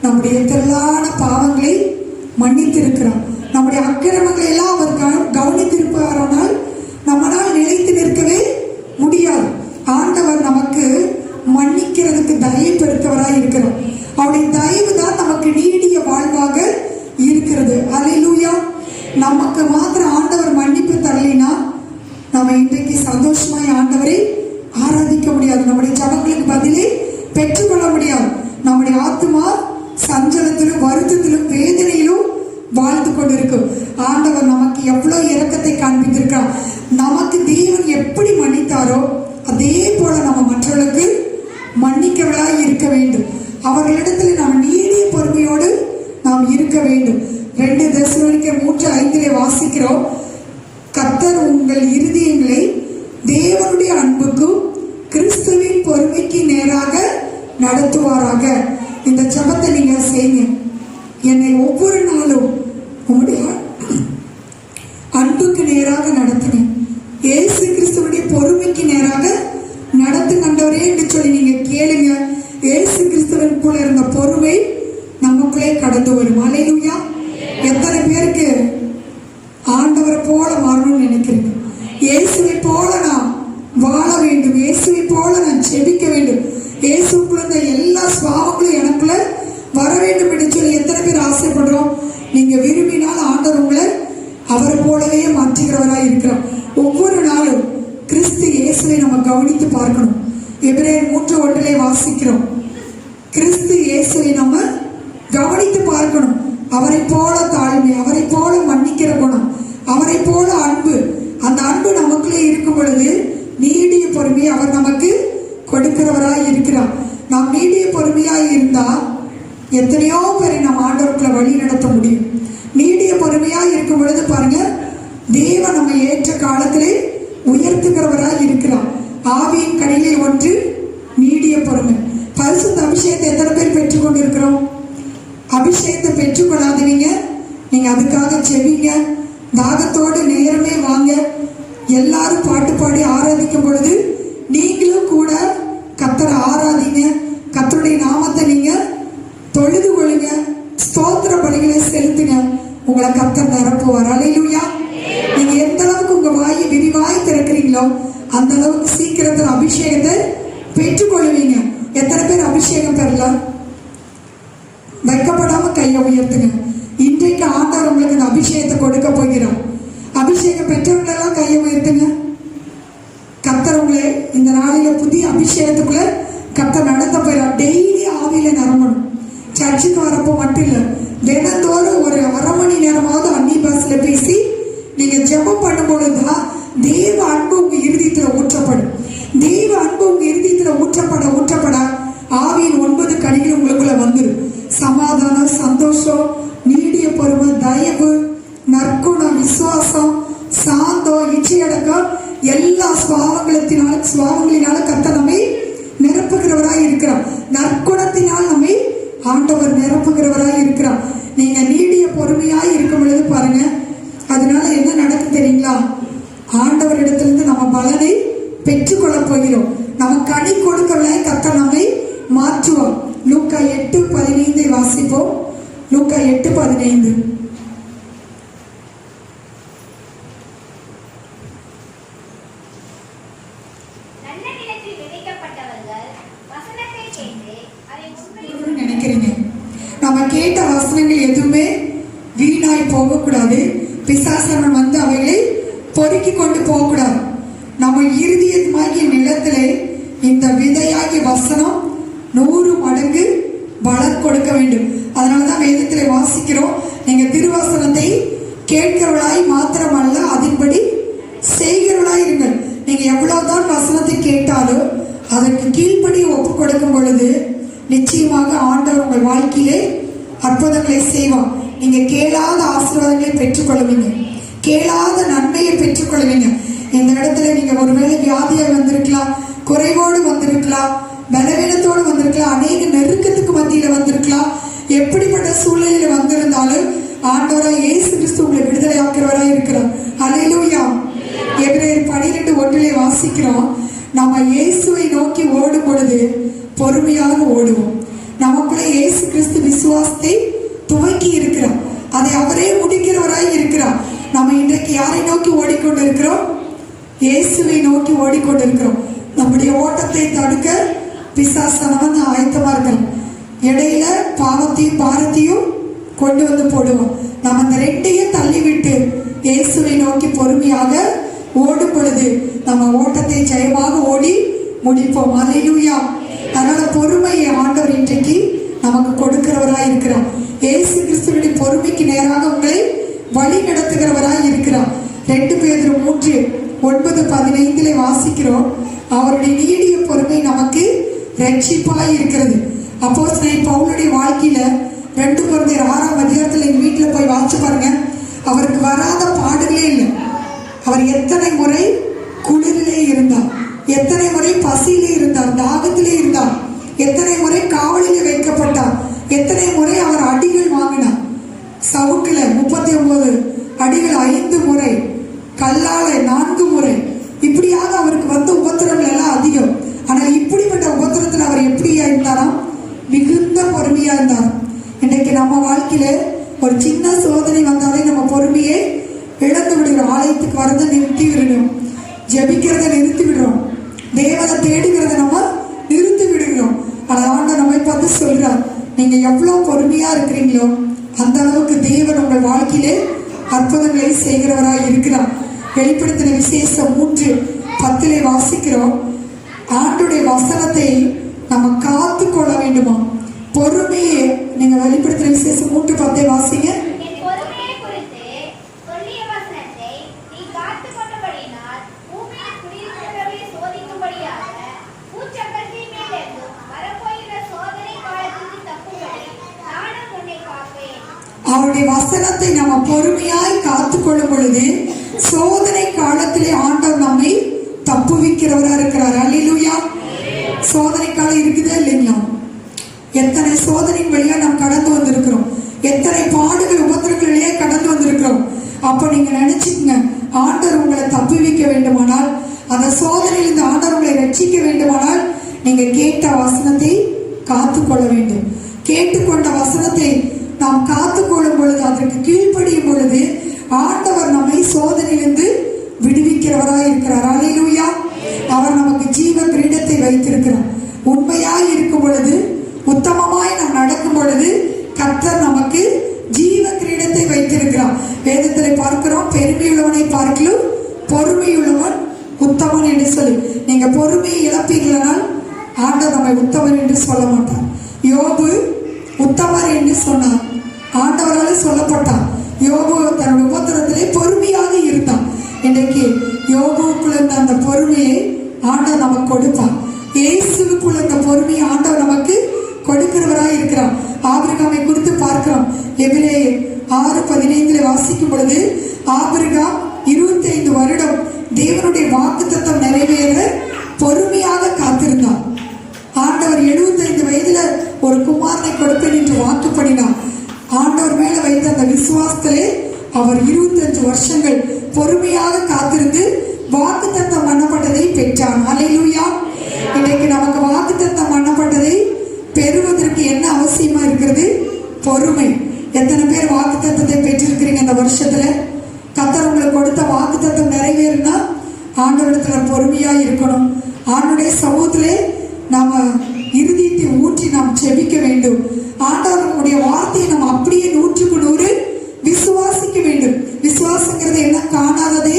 நம்முடைய திரளான பாவங்களை மன்னித்திருக்கிறார். நம்முடைய அக்கிரமங்களை எல்லாம் அவர் கவனித்திருப்பாரானால் நம்மளால் நிலைத்து நிற்கவே முடியாது. ஆண்டவர் நமக்கு மன்னிக்கிறதுக்கு தயவு பெருத்தவராய் இருக்கிறார். அவருடைய தயவு தான் நமக்கு நீடிய வாழ்வாக இருக்கிறது. அல்லேலூயா. நமக்கு மாத்திரம் ஆண்டவர் மன்னிப்பு தரலினா நம்ம இன்றைக்கு சந்தோஷமாய் ஆண்டவரை ஆராதிக்க முடியாது. நம்முடைய ஜபங்களுக்கு பதிலே பெற்றுக்கொள்ள முடியாது. நம்முடைய ஆத்மா சஞ்சலத்திலும் வருத்தத்திலும் வேதனையிலும் வாழ்ந்து கொண்டிருக்கும். ஆண்டவர் நமக்கு எவ்வளவு இரக்கத்தை காண்பித்திருக்கிறார். நமக்கு தேவன் எப்படி மன்னித்தாரோ அதே போல நம்ம மற்றவர்களுக்கு மன்னிக்கவர்களாய் இருக்க வேண்டும். அவர்களிடத்தில் நாம் நீடிய பொறுமையோடு நாம் இருக்க வேண்டும். 2 தெசலோனிக்கர் 3:5 வாசிக்கிறோம், கர்த்தர் உங்கள் இருதயங்களை தேவனுடைய அன்புக்கும் கிறிஸ்துவின் பொறுமைக்கு நேராக நடத்துவாராக. இந்த ஜெபத்தை நீங்க செய்யுங்க. என்னை ஒவ்வொரு நாளும் உங்களுடைய அன்புக்கு நேராக நடத்துங்க, இயேசு கிறிஸ்துவனுடைய பொறுமைக்கு நேராக நடத்துங்கண்டவரே என்று சொல்லி நீங்க கேளுங்க. இயேசு கிறிஸ்துவின் கூட இருந்த பொறுமை நமக்குள்ளே கடந்து வரும். அல்லேலூயா. எத்தனை பேருக்கு ஆண்டவரை போல மாறணும்னு நினைக்கிறீங்க? இயேசுவை போல நான் வாழ வேண்டும், இயேசுவை போல நான் ஜெபிக்க வேண்டும், இயேசுக்குள்ள எல்லா சுவாவங்களும் எனக்குள்ள வர வேண்டும் என்று சொல்லி எத்தனை பேர் ஆசைப்படுறோம்? நீங்க விரும்பினால் ஆண்டவர் உங்களை அவரை போலவே மாற்றுகிறவராய் இருக்கிறோம். ஒவ்வொரு நாளும் கிறிஸ்து இயேசுவை நம்ம கவனித்து பார்க்கணும். எபிரேயர் 3:1 வாசிக்கிறோம், கிறிஸ்து இயேசுவை நம்ம கவனித்து பார்க்கணும். அவரை போல தாழ்மை, அவரை போல மன்னிக்கிற குணம், அவரை போல அன்பு, அந்த அன்பு நமக்குள்ளே இருக்கும் பொழுது நீடிய பொறுமையை அவர் நமக்கு கொடுக்கிறவராய் இருக்கிறார். நாம் நீடிய பொறுமையாய் இருந்தா எத்தனையோ பேரை நாம் ஆண்டவருக்குள்ள வழி நடத்த முடியும். நீடிய பொறுமையாய் இருக்கும் பொழுது பாருங்க, தேவன் நம்ம ஏற்ற காலத்திலே உயர்த்துகிறவராய் இருக்கிறார். ஆவியின் கனிகளில் ஒன்று நீடிய பொறுமை. பரிசுத்த அபிஷேகத்தை எத்தனை பேர் பெற்றுக்கொண்டு இருக்கிறோம்? அபிஷேகத்தை பெற்றுக்கொள்ளாதீங்க, நீங்க அதுக்காக செவிங்க. தாகத்தோடு நேரமே வாங்க. எல்லாரும் பாட்டு பாடி ஆராதிக்கும் பொழுது நீங்களும் கூட கர்த்தரை ஆராதிங்க. கர்த்தருடைய நாமத்தை நீங்க தொழுது கொள்ளுங்க, ஸ்தோத்திர பலிகளை செலுத்துங்க. உங்களை கர்த்தர் நிரப்புவார். அல்லேலூயா. நீங்க எந்த அளவுக்கு உங்க வாயை விரிவாய் திறக்கிறீங்களோ அந்த அளவுக்கு சீக்கிரத்தில் அபிஷேகத்தை பெற்றுக்கொள்வீங்க. எத்தனை பேர் அபிஷேகம் பெறலாம்? வைக்கப்படாம கையை உயர்த்துங்க. இன்றைக்கு ஆண்டவர் உங்களுக்கு இந்த அபிஷேகத்தை கொடுக்க போகிறார். அபிஷேகம் பெற்றவங்களெல்லாம் கையை உயர்த்துங்க. கர்த்தர் உங்களை இந்த நாளில புதிய அபிஷேகத்துக்குள்ள கர்த்தர் நடத்த போயிடார். டெய்லி ஆவியில நிரம்பணும். சர்ச்சுக்கு வரப்போ மட்டும் இல்லை, தினந்தோறும் ஒரு அரை மணி நேரமாவது அந்நிய பாஷையில பேசி நீங்க ஜெபம் பண்ணும் பொழுதுதான் தேவ அன்பு உங்க இருதயத்துல ஊற்றப்படும். தேவ அன்பு உங்க இருதயத்துல ஊற்றப்பட ஆவியின் 9 கனிகள் உங்களுக்குள்ள வந்துடும். சமாதானம், சந்தோஷம், நீடிய பொறுமை, தயவு, நற்குணம், விசுவாசம், சாந்தம், இச்சையடக்கம், எல்லா சுவாவங்களினால கர்த்தர் நம்மை நிரப்புகிறவராய் இருக்கிறார். நற்குணத்தினால் நம்மை ஆண்டவர் நிரப்புகிறவராய் இருக்கிறார். நீங்க நீடிய பொறுமையாய் இருக்கும் பொழுது பாருங்க, அதனால என்ன நடக்கும் தெரியுங்களா? ஆண்டவரிடத்திலிருந்து நம்ம பலனை பெற்றுக்கொள்ள போகிறோம். நம்ம கனி கொடுக்கவில்லை, கர்த்தர் நம்மை மாற்றுவோம். லூக்கா 8:15 வாசிப்போம். லூக்கா 8:15. நினைக்கிறீங்க நம்ம கேட்ட வசனங்கள் எதுவுமே வீணாய் போகக்கூடாது. பிசாசனம் வந்து அவைகளை பொறுக்கி கொண்டு போகக்கூடாது. நம்ம இறுதியமாகிய நிலத்திலே இந்த விதையாகிய வசனம் 100 மடங்கு பலன் கொடுக்க வேண்டும். அதனாலதான் வேதத்திலே வாசிக்கிறோம், நீங்க திருவசனத்தை கேட்கிறவளாய் மாத்திரமல்ல அதன்படி செய்கிறவளாய் இருங்கள். நீங்க எவ்வளவுதான் வசனத்தை கேட்டாலும் அதற்கு கீழ்ப்படி ஒப்பு கொடுக்கும் பொழுது நிச்சயமாக ஆண்டவர் உங்கள் வாழ்க்கையிலே அற்புதங்களை செய்வார். நீங்க கேளாத ஆசீர்வாதங்களை பெற்றுக்கொள்வீங்க, கேளாத நன்மையை பெற்றுக்கொள்வீங்க. இந்த இடத்துல நீங்க ஒருவேளை வியாதியாய் வந்திருக்கலாம், குறைவோடு வந்திருக்கலாம், பலவீனத்தோடு வந்திருக்கலாம், அநேக நெருக்கத்துக்கு மத்தியில வந்திருக்கலாம். எப்படிப்பட்ட சூழ்நிலையில வந்திருந்தாலும் ஆண்டவராய் இயேசு கிறிஸ்து உங்களை விடுதலை ஆக்கிறவராய் இருக்கிறார். அல்லேலூயா. எபிரேயர் 12:1 வாசிக்கிறோம், நம்ம இயேசுவை நோக்கி ஓடும் பொழுது பொறுமையாக ஓடுவோம். நமக்குள்ளே இயேசு கிறிஸ்து விசுவாசத்தை துவக்கி இருக்கிறார், அதை அவரே முடிக்கிறவராய் இருக்கிறார். நம்ம இன்றைக்கு யாரை நோக்கி ஓடிக்கொண்டிருக்கிறோம்? இயேசுவை நோக்கி ஓடிக்கொண்டிருக்கிறோம். நம்முடைய ஓட்டத்தை தடுக்க பிசாசானவன் ஆயத்தமா இருக்கிறோம். இடையில பாவத்தையும் பாரத்தையும் கொண்டு வந்து போடுவோம். நம்ம இந்த ரெண்டையும் தள்ளிவிட்டு இயேசுவை நோக்கி பொறுமையாக ஓடும் பொழுது நம்ம ஓட்டத்தை ஜெயமாக ஓடி முடிப்போம். அல்லேலூயா. அதனால பொறுமையை ஆண்டவர் இன்றைக்கு நமக்கு கொடுக்கிறவராய் இருக்கிறார். இயேசு கிறிஸ்துவின் பொறுமைக்கு நேராக உங்களை வழி நடத்துகிறவராய் இருக்கிறார். 2 பேதுரு 3:9-15 வாசிக்கிறோம், அவருடைய நீடிய பொறுமை நமக்கு ரட்சிப்பாய் இருக்கிறது. அப்போஸ்தலன் பவுலுடைய வாழ்க்கையில 2 கொரிந்தியர் 6 எங்க வீட்டுல போய் வாசிச்சு பாருங்க, அவருக்கு வராத பாடுகளே இல்லை. அவர் எத்தனை முறை குளிரிலே இருந்தார், எத்தனை முறை பசியிலே இருந்தார், தாகத்திலே இருந்தார், எத்தனை முறை காவலிலே வைக்கப்பட்டார், எத்தனை முறை அவர் அடிகள் வாங்கினார். சவுக்குல 39 அடிகள் 5 முறை, கல்லால 4 முறை. இப்படியாக அவருக்கு வந்த உபத்திரங்கள் எல்லாம் அதிகம். ஆனால் இப்படிப்பட்ட உபத்திரத்தில் அவர் எப்படியா இருந்தாராம்? மிகுந்த பொறுமையா இருந்தார். இன்றைக்கு நம்ம வாழ்க்கையில ஒரு சின்ன சோதனை வந்தாலே நம்ம பொறுமையை இழந்து விடுகிறோம். ஆலயத்துக்கு வரதை நிறுத்தி விடுறோம், ஜெபிக்கிறத நிறுத்தி விடுறோம், தேவனை தேடுகிறத நம்ம நிறுத்தி விடுகிறோம். ஆனால் ஆண்டவர் நம்மை பார்த்து சொல்றார், நீங்க எவ்வளவு பொறுமையா இருக்கிறீங்களோ அந்த அளவுக்கு தேவன் உங்கள் வாழ்க்கையிலே அற்புதங்களை செய்கிறவராய் இருக்கிறார். வெளிப்படுத்தின விசேஷம் 3:10 வாசிக்கிறோம், ஆண்டுடைய வசனத்தை நம்ம காத்து கொள்ள வேண்டுமா? பொறுமையை நீங்க வெளிப்படுத்தின விசேஷம் 3:10 வாசிங்க. அவருடைய வசனத்தை நம்ம பொறுமையாய் காத்து கொள்ளும் பொழுது சோதனை காலத்திலே ஆண்டவர் நம்மை தப்புவிக்கிறவரா இருக்கிறார். அல்லேலூயா. சோதனை காலம் இருக்குதா இல்லைங்களா? எத்தனை சோதனையின் வழியா நாம் கடந்து வந்திருக்கிறோம், எத்தனை பாடுகள் உபத்திரங்களிலேயே கடந்து வந்திருக்கிறோம். அப்ப நீங்க நினைச்சுக்கங்க, ஆண்டவர் உங்களை தப்புவிக்க வேண்டுமானால், அந்த சோதனையில் இந்த ஆண்டவர் உங்களை ரட்சிக்க வேண்டுமானால் நீங்க கேட்ட வசனத்தை காத்து கொள்ள வேண்டும். கேட்டுக்கொண்ட வசனத்தை நாம் காத்து கொள்ளும் பொழுது, அதற்கு கீழ்ப்படியும் பொழுது ஆண்டவர் நம்மை சோதனையிலிருந்து விடுவிக்கிறவராய் இருக்கிறார். அல்லேலூயா. அவர் நமக்கு ஜீவ கிரீடத்தை வைத்திருக்கிறார். உண்மையாய் இருக்கும் பொழுது, உத்தமமாய் நாம் நடக்கும் பொழுது கர்த்தர் நமக்கு ஜீவ கிரீடத்தை வைத்திருக்கிறார். வேதத்தில் பார்க்கிறோம், பெருமையுள்ளவனை பார்க்கலும் பொறுமையுள்ளவன் உத்தமன் என்று சொல்லி. நீங்க பொறுமையை இழப்பீர்களானால் ஆண்டவர் நம்மை உத்தமன் என்று சொல்ல மாட்டார். யோபு உத்தமர் என்று சொன்னார், ஆண்டவரால் சொல்லப்பட்டார். யோபு தன்னுடைய உபத்திரத்திலே பொறுமையாக இருந்தான். இன்றைக்கு யோபுக்குள்ள இருந்த அந்த பொறுமையை ஆண்டவர் நமக்கு கொடுப்பார். இயேசுக்குள்ள இந்த பொறுமையை ஆண்டவர் நமக்கு கொடுக்கிறவராய் இருக்கிறார். ஆபிரகாமை குறித்து பார்க்கிறோம். எபிரேயர் 6:15 வாசிக்கும் பொழுது, ஆபிரகாம் 25 வருடம் தேவனுடைய வாக்குத்தத்தம் நிறைவேற பொறுமையாக காத்திருந்தார். ஆண்டவர் 75 வயதுல ஒரு குமாரனை கொடுப்பேன் என்று வாக்கு பண்ணினார். ஆண்டவர் அந்த விசுவாசத்திலே அவர் 25 வருஷங்கள் பொறுமையாக காத்திருந்து வாக்குத்தத்தம் பண்ணப்பட்டதை பெற்றார். அல்லேலூயா. இன்றைக்கு நமக்கு வாக்குத்தத்தம் பண்ணப்பட்டதை பெறுவதற்கு என்ன அவசியமா இருக்கிறது? பொறுமை. எத்தனை பேர் வாக்குத்தத்தத்தை பெற்றிருக்கிறீங்க இந்த வருஷத்துல? கர்த்தர் உங்களுக்கு கொடுத்த வாக்குத்தத்தம் நிறைவேறினா ஆண்டவரிடத்துல பொறுமையா இருக்கணும். ஆண்டவருடைய சமூகத்திலே நாம இருதயத்தை ஊற்றி நாம் ஜெபிக்க வேண்டும். ஆண்டவருடைய வார்த்தையை நம்ம அப்படியே 100க்கு 100 விசுவாசிக்க வேண்டும். விசுவாசங்கிறது என்ன? காணாததை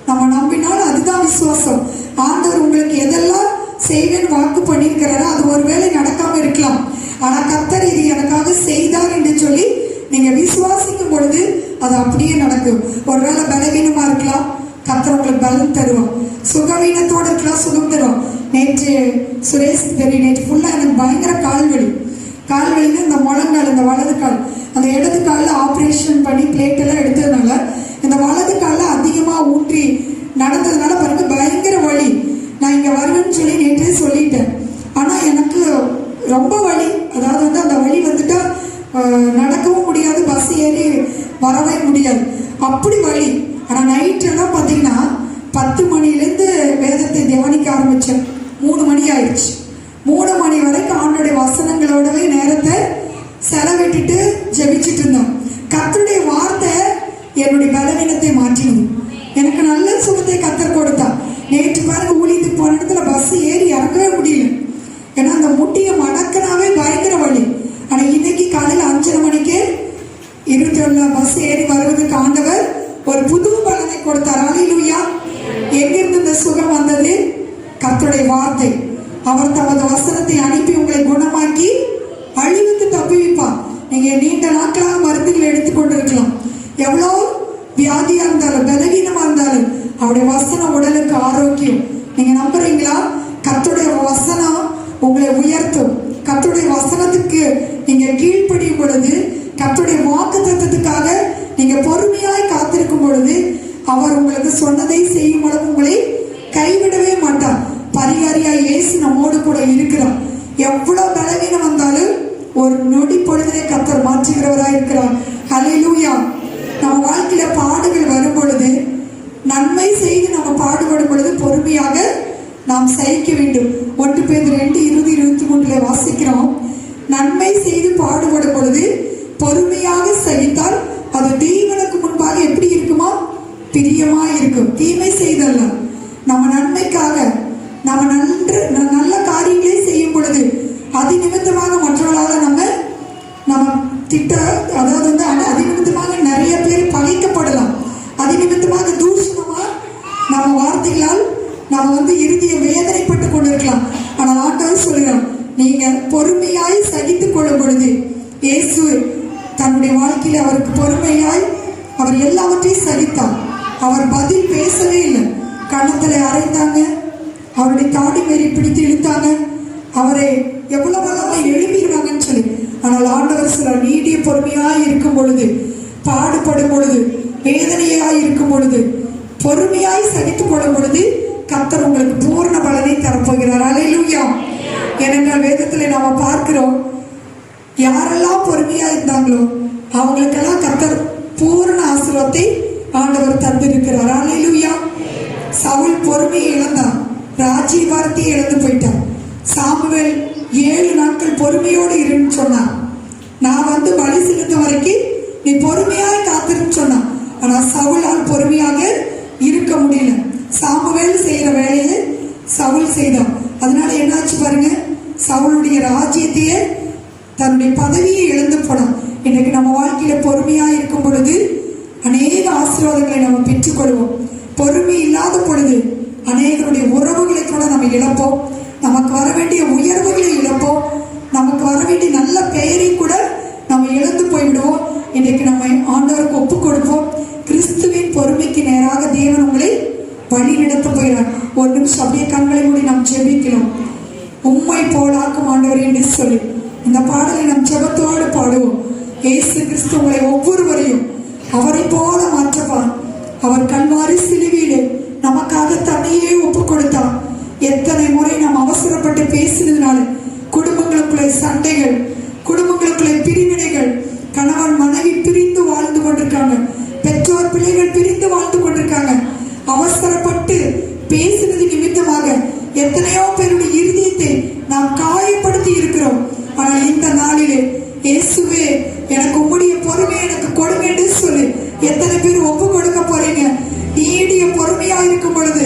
நம்ம நம்பினால் அதுதான் விசுவாசம். ஆண்டவர் உங்களுக்கு எதெல்லாம் செய்வேன் வாக்கு பண்ணியிருக்கிறாரோ அது ஒருவேளை நடக்காம இருக்கலாம். ஆனா கர்த்தர் இது எனக்காக செய்தார் என்று சொல்லி நீங்க விசுவாசிக்கும் பொழுது அது அப்படியே நடக்கும். ஒருவேளை பலவீனமா இருக்கலாம், கர்த்தர் உங்களுக்கு பலம் தருவோம். சுகவீனத்தோடு இருக்கலாம், சுகம் தருவோம். நேற்று சுரேஷ் தெரியும், நேற்று ஃபுல்லா எனக்கு பயங்கர கால்வலின்னு இந்த முழங்கால், இந்த வலது கால், அந்த இடது காலில் ஆப்ரேஷன் பண்ணி பிளேட் எல்லாம் எடுத்ததுனால இந்த வலது காலில் அதிகமாக ஊற்றி நடந்ததுனால பாருங்க பயங்கர வலி. நான் இங்கே வருவேன்னு சொல்லி நேற்றே சொல்லிட்டேன். ஆனால் எனக்கு ரொம்ப வலி. அதாவது அந்த வலி வந்துட்டா நடக்கவும் முடியாது, பஸ் ஏறி வரவே முடியாது, அப்படி வலி. ஆனால் நைட்டெல்லாம் பார்த்தீங்கன்னா 10 மணிலேருந்து வேதத்தை தியானிக்க ஆரம்பித்தேன். 3 மணி ஆயிடுச்சு. 3 மணி வரைக்கும் ஆண்டோடைய வசனங்களோடவே நேரத்தை செலவிட்டுட்டு ஜெபிச்சுட்டு இருந்தோம். கர்த்தருடைய வார்த்தை என்னுடைய பலவீனத்தை மாற்றினது. எனக்கு நல்ல சுகத்தை கர்த்தர் கொடுத்தா. நேற்று பாருங்க ஊழியத்துக்கு போன இடத்துல பஸ் ஏறி இறங்கவே முடியல. ஏன்னா அந்த முட்டியை மடக்கனாவே பயங்கர வலி. ஆனால் இன்னைக்கு காலையில் 5:30 மணிக்கு 21 பஸ் ஏறி வருவதற்கு ஆண்டவர் ஒரு புது பலனை கொடுத்தார். அல்லேலூயா. எங்கிருந்து இந்த சுகம் வந்தது? கர்த்தருடைய வார்த்தை. அவர் தமது வசனத்தை அனுப்பி உங்களை குணமாக்கி அழிவுக்கு தப்புவிப்பார். நீங்க நீண்ட நாட்களாக மருந்துகள் எடுத்துக்கொண்டு இருக்கலாம். எவ்வளோ வியாதியா இருந்தாலும் பலவீனமா இருந்தாலும் அவருடைய வசனம் உடலுக்கு ஆரோக்கியம். நீங்க நம்புறீங்களா? கர்த்தருடைய வசனம் உங்களை உயர்த்தும். கர்த்தருடைய வசனத்துக்கு நீங்க கீழ்ப்படியும் பொழுது, கர்த்தருடைய வாக்குத்தத்தத்துக்காக நீங்க பொறுமையாய் காத்திருக்கும் பொழுது அவர் உங்களுக்கு சொன்னதை செய்யும் பொழுது உங்களை கைவிடவே மாட்டார். பரிகாரியாய் இயேசு நம்மோடு கூட இருக்கிறார். எவ்வளவு பலவீனம் வந்தாலும் ஒரு நொடி பொழுதிலே கர்த்தர் மாற்றுகிறவராய் இருக்கிறார். அல்லேலூயா. நம்ம வாழ்க்கையில பாடுகள் வரும் பொழுது, நன்மை செய்து நம்ம பாடுபடும் பொழுது பொறுமையாக நாம் சகிக்க வேண்டும். 1 பேதுரு 2:20-23 வாசிக்கிறோம். நன்மை செய்து பாடுபடும் பொழுது பொறுமையாக சகித்தால் அது தேவனுக்கு முன்பாக எப்படி இருக்குமா? பிரியமா இருக்கும். தீமை செய்தல்ல, நம்ம நன்மைக்காக நம்ம நல்ல காரியங்களை செய்யும் பொழுது அதி நிமித்தமாக மற்றவர்களால் நம்ம திட்ட, அதாவது அதி நிமித்தமாக நிறைய பேர் பகைக்கப்படலாம். அதி நிமித்தமாக தூஷணமா நம்ம வார்த்தைகளால் நம்ம இறுதியை வேதனைப்பட்டு கொண்டிருக்கலாம். ஆனால் ஆண்டவர் சொல்கிறோம், நீங்க பொறுமையாய் சகித்துக் கொள்ளும் பொழுது, இயேசு தன்னுடைய வாழ்க்கையில அவருக்கு பொறுமையாய் அவர் எல்லாவற்றையும் சகித்தார். அவர் பதில் பேசவே இல்லை. கன்னத்துல அரைந்தாங்க, அவருடைய தாடி மேரி பிடித்து இழுத்தாங்க, அவரை எவ்வளவு எழுப்பிடுவாங்கன்னு சொல்லி. ஆனால் ஆண்டவர் சில நீடிய பொறுமையாய் இருக்கும் பொழுது, பாடுபடும் பொழுது, வேதனையாய் இருக்கும் பொழுது, பொறுமையாய் சகித்துக் கொள்ளும் பொழுது கர்த்தர் உங்களுக்கு பூர்ண பலனை தரப்போகிறார். அல்லேலூயா. ஏனென்றால் வேதத்திலே நாம பார்க்கிறோம், யாரெல்லாம் பொறுமையா இருந்தாங்களோ அவங்களுக்கெல்லாம் கர்த்தர் பூர்ண ஆசீர்வாதத்தை ஆண்டவர் தந்திருக்கிறார். அல்லேலூயா. சவுல் பொறுமையை இழந்தான், ராஜ்யபாரத்தை இழந்து போயிட்டான். சாமுவேல் 7 நாட்கள் பொறுமையோடு இருன்னு சொன்னான். நான் பலி செலுத்த வரைக்கும் நீ பொறுமையாய் காத்திருன்னு சொன்னான். ஆனா சவுலால் பொறுமையாக இருக்க முடியல. சாமுவேல் செய்யற வேலையை சவுல் செய்தான். அதனால என்னாச்சு பாருங்க, சவுளுடைய ராஜ்யத்தையே தன்னுடைய பதவியை இழந்து போனான். இன்னைக்கு நம்ம வாழ்க்கையில பொறுமையா இருக்கும் பொழுது அநேக ஆசீர்வாதங்களை நம்ம பெற்றுக்கொள்வோம். பொறுமை இல்லாத பொழுது அநேகருடைய உறவுகளை கூட நம்ம இழப்போம். நமக்கு வர வேண்டிய உயர்வுகளை இழப்போம். நமக்கு வர வேண்டிய நல்ல பெயரை கூட நம்ம இழந்து போய்விடுவோம். இன்றைக்கு நம்ம ஆண்டவருக்கு ஒப்பு கொடுப்போம். கிறிஸ்துவின் பொறுமைக்கு நேராக தேவன் உங்களை வழி நடத்த போகிறார். ஒரு நிமிஷம் அப்படியே கண்களை மூடி நாம் ஜெபிக்கலாம். உம்மை போலாக்கும் ஆண்டவர் என்று சொல்லி இந்த பாடலை நம் ஜெபத்தோடு பாடுவோம். இயேசு கிறிஸ்து உங்களை ஒவ்வொருவரையும் அவரை போல மாற்றப்பார். அவர் கல்வாரி சிலுவையிலே நமக்காக தன்னையே ஒப்பு கொடுத்தார். எத்தனை முறை நாம் அவசரப்பட்டு பேசினதுனால குடும்பங்களுக்குள்ளே சண்டைகள், குடும்பங்களுக்குள்ளே பிரிவினைகள், கணவன் மனைவி பிரிந்து கொண்டிருக்காங்க. பெற்றோர் பிள்ளைகள் பிரிந்து வாழ்ந்து கொண்டிருக்காங்க. அவசரப்பட்டு பேசுறது நிமித்தமாக எத்தனையோ பேருடைய இருதயத்தை நாம் காயப்படுத்தி இருக்கிறோம். ஆனால் இந்த நாளிலே இயேசுவே எனக்கு உம்முடைய பொறுமை எனக்கு கொடுங்க என்று சொல்லி எத்தனை பேர் ஒப்பு கொடுக்க போறீங்க? நீடிய பொறுமையா இருக்கும் பொழுது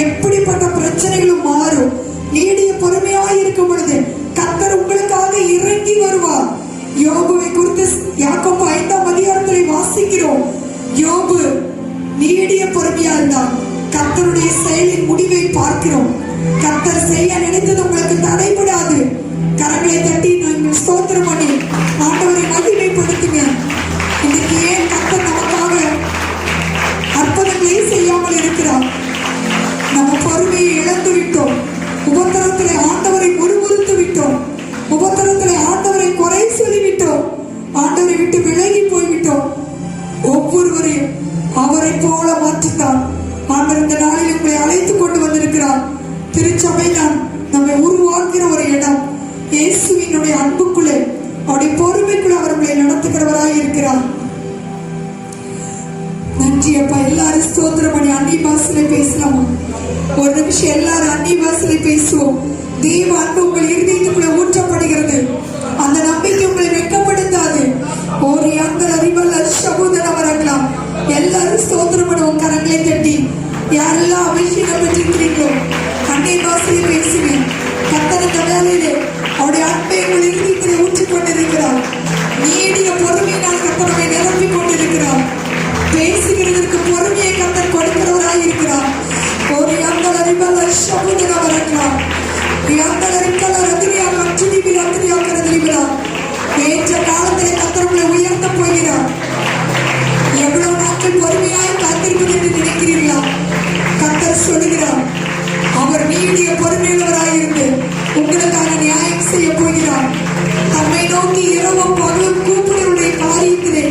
எப்படிப்பட்ட பிரச்சனைகளும் மாறும். நீடிய பொறுமையா இருக்கும் பொழுது கர்த்தர் உங்களுக்காக இறங்கி வருவார். யோபுவை குறித்து யாக்கோபு 5ஆம் அதிகாரத்திலே வாசிக்கிறோம். யோபு நீடிய பொறுமையா இருந்தார். கர்த்தருடைய செயலின் முடிவை பார்க்கிறோம். கர்த்தர் செய்ய நினைத்தது உங்களுக்கு தடைபடாது. கரங்களை தட்டி நீங்கள் ஸ்தோத்திரம் பண்ணி ஆண்டவரை மகிமைப்படுத்துங்க. இன்னைக்கு ஏன் கர்த்தர் நமக்காக அற்புதங்களை செய்யாமல் இருக்கிறார்? நம்ம பொறுமையை இழந்து விட்டோம். உபத்திரத்திலே ஆண்டவரை முறுமுறுத்து விட்டோம். உபத்திரத்திலே ஆண்டவரை குறை சொல்லிவிட்டோம். ஆண்டவரை விட்டு விலகி போய்விட்டோம். ஒவ்வொருவரையும் அவரை போல மாற்றித்தான் ஆண்டவர் இந்த நாளில் உங்களை அழைத்துக் கொண்டு வந்திருக்கிறார். திருச்சபை தான் நம்மை உருவாக்குகிற ஒரு இடம். இயேசுவினுடைய அன்புக்குள்ளே அவருடைய பொறுமைக்குள்ள அவர் உங்களை நடத்துகிறவராய் இருக்கிறார். நன்றி அப்பா. எல்லாரும் ஸ்தோத்திரம் பண்ணி அந்நிய பாஷையில பேசலாமா? ஒரு நிமிஷம் எல்லாரும் அந்நிய பாஷையில பேசுவோம். தேவ அன்பு உங்கள் இருதயத்துக்குள்ள ஊற்றப்படுகிறது. அந்த நம்பிக்கை உங்களை வெட்கப்படுத்தாது. ஒரு யாங்கள் அறிவல்ல சகோதரன் வரலாம். எல்லாரும் ஸ்தோத்திரம் பண்ணுவோம். கரங்களை தட்டி யாரெல்லாம் அபிஷேகம் பெற்றிருக்கிறீங்களோ அந்நிய பாஷையில பேசுங்க. கர்த்தர் இந்த வேளையிலே அவருடைய அன்பை உங்கள் இருதயத்திலே ஊற்றிக் கொண்டிருக்கிறார். நீடிய பொறுமையினால் கர்த்தரை நிரப்பிக் கொண்டிருக்கிறார். பேசுகிறதற்கு பொறுமையை கர்த்தர் கொடுக்கிறவராய் இருக்கிறார். ஒரு யாங்கள் அறிவல்ல சகோதரன் வரலாம். ஏற்ற காலத்திலே கர்த்தர் உங்களை உயர்த்த போகிறார். எவ்வளவு நாட்கள் பொறுமையாய் காத்திருப்பது என்று நினைக்கிறீர்களா? கர்த்தர் சொல்லுகிறார், அவர் நீடிய பொறுமையுள்ளவராயிருந்து உங்களுக்கான நியாயம் செய்ய போகிறார். தம்மை நோக்கி இரவும் பகலும் கூப்பிடுவருடைய காரியத்திலே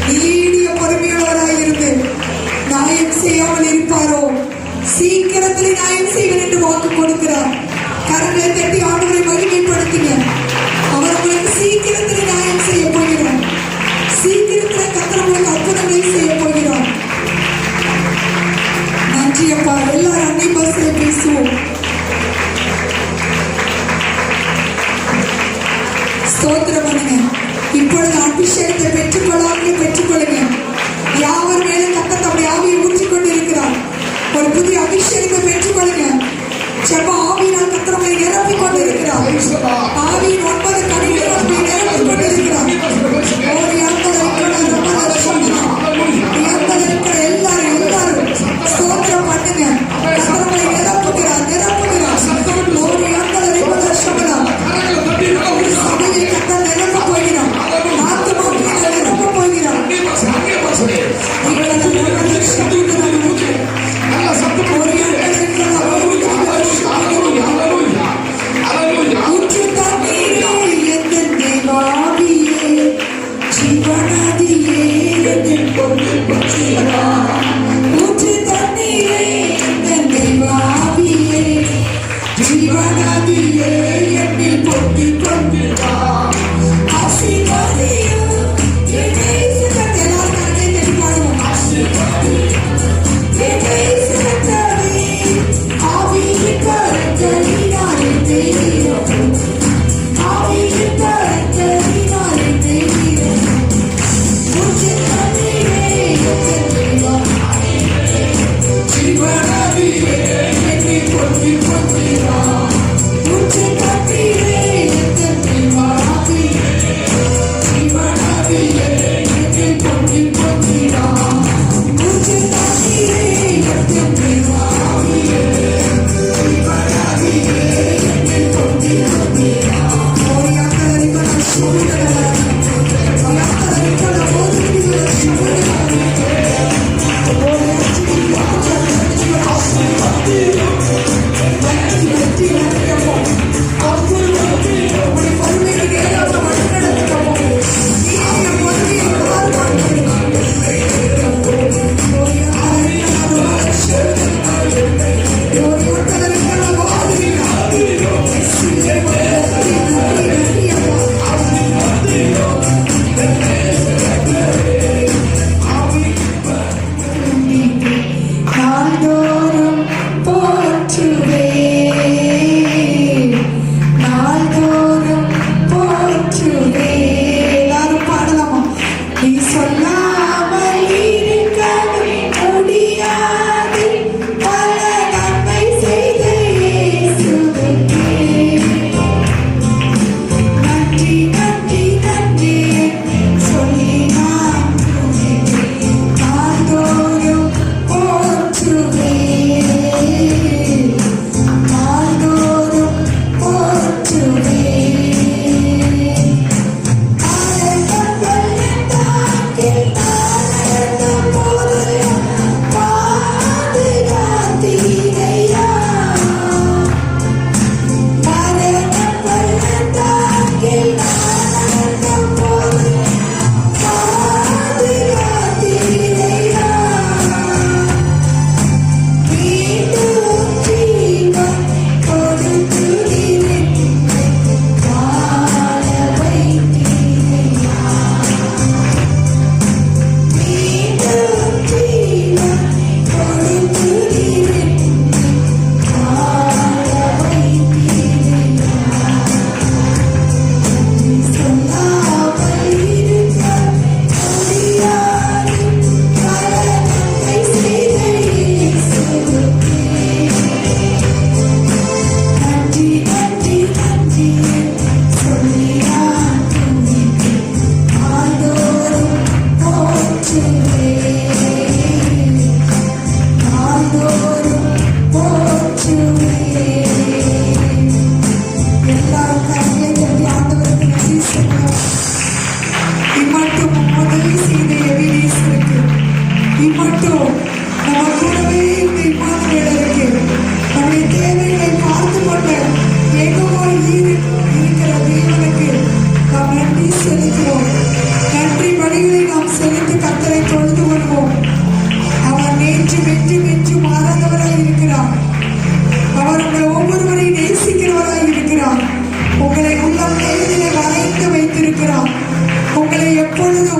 நீடிய பொறுமையுள்ளவராயிருந்து நியாயம் செய்யாமல் இருப்பாரோ? சீக்கிரத்தில் நியாயம் செய்வேன் என்று வாக்கு கொடுக்கிறார். கரங்களை தட்டி ஆண்டவரை மகிமைப்படுத்துங்க. அவர் உங்களுக்கு சீக்கிரத்தில் நியாயம் செய்ய போகிறார். சீக்கிரத்தில் கர்த்தர் உங்களுக்கு அற்புதங்களை செய்ய போகிறார். நன்றி அப்பா. எல்லாரும் அன்னை பாஷையில பேசுவோம். ஸ்தோத்திரம் பண்ணுங்க. இப்பொழுது அபிஷேகத்தை பெற்றுக்கொள்ளுங்க. யாவர் மேல கர்த்தர் தம்முடைய ஆவியை ஊற்றிக் கொண்டிருக்கிறார். ஒரு புதிய அபிஷேகத்தை பெற்றுக்கொள்ளுங்க. ஜெப ஆவியினால் கர்த்தர் உங்களை நிரப்பிக் கொண்டிருக்கிறார். ஆவியின் 9 கனிகளால் உங்களை நிரப்பிக் கொண்டிருக்கிறார். ஒரு எல்லாரும் ஸ்தோத்திரம் பண்ணுங்க. கர்த்தர் உங்களை நிரப்புகிறார். ஒரு சபையை கர்த்தர் நிரப்ப போகிறார். ஆத்துமாக்களை நிரப்ப போகிறார். ஊற்று தண்ணீரே எந்த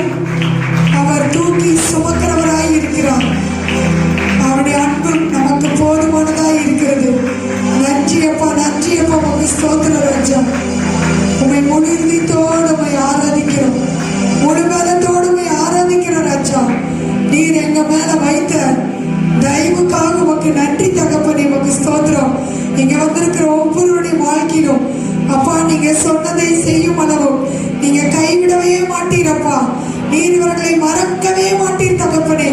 நினைத்தாலும் அவர் தூக்கி சுமக்கிறவராய் இருக்கிறார். அவருடைய அன்பு நமக்கு போதுமானதாய் இருக்கிறது. நன்றியப்பா, நன்றியப்பா, உங்க ஸ்தோத்திர ராஜா. உண்மை முழு இதயத்தோடு உண்மை ஆராதிக்கிறோம், முழு பலத்தோடு உண்மை ஆராதிக்கிறோம் ராஜா. நீர் எங்க மேல வைத்த தயவுக்காக உமக்கு நன்றி தகப்பனே, உமக்கு ஸ்தோத்திரம். இங்க வந்திருக்கிற ஒவ்வொருடைய வாழ்க்கையிலும் அப்பா நீங்க சொன்னதை செய்யும் அளவும் நீங்க கைவிடவே மாட்டீரப்பா. நீர் இவர்களை மறக்கவே மாட்டீர் தகப்பனே.